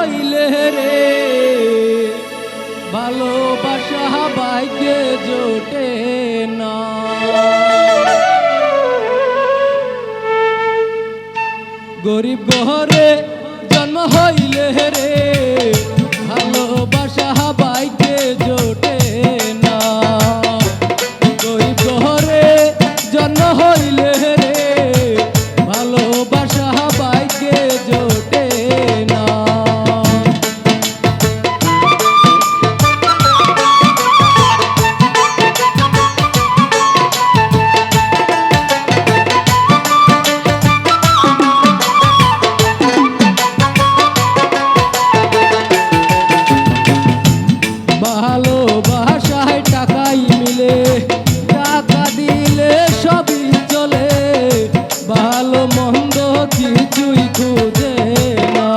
হইলে রে ভালোবাসা ভাগ্যে জোটে না। গরিব ঘরে জন্ম হইলে রে ভালোবাসা ভাগ্যে জোটে না। গরিব ঘরে জন্ম হইলে রে ভালোবাসা ভাগ্যে জোটে না। ভালোবাসায় টাকাই মিলে, টাকা দিলে সবই চলে, ভালো মন্দ কিছুই খুঁজে না।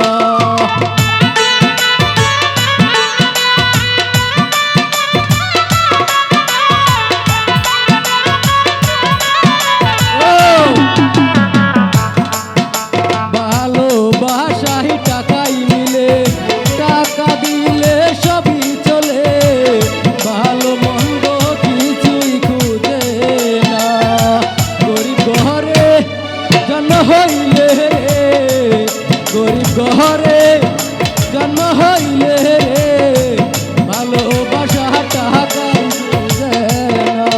ভালোবাসায় টাকাই মিলে, টাকা দিলে সবই চলে, ভালো মন্দ কিছুই খুঁজে না। গরিব ঘরে জন্ম হইলে রে, গরিব ঘরে জন্ম হইলে রে ভালোবাসা টাকাই খুঁজে না।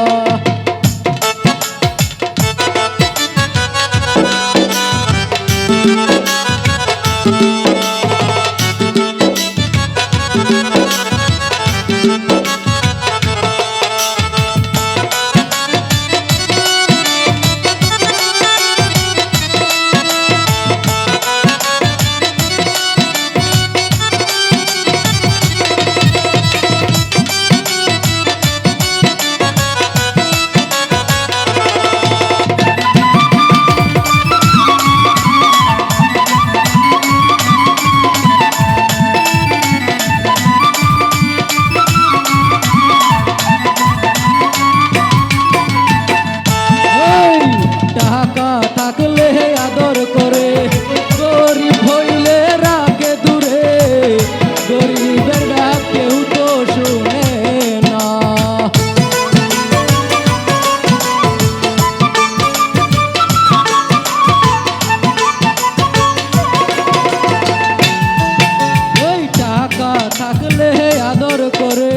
টাকা থাকলে আদর করে, গরিব হইলে রাখে দূরে, গরিবের ডাক কেউ তো শুনে না। ওই টাকা থাকলে আদর করে,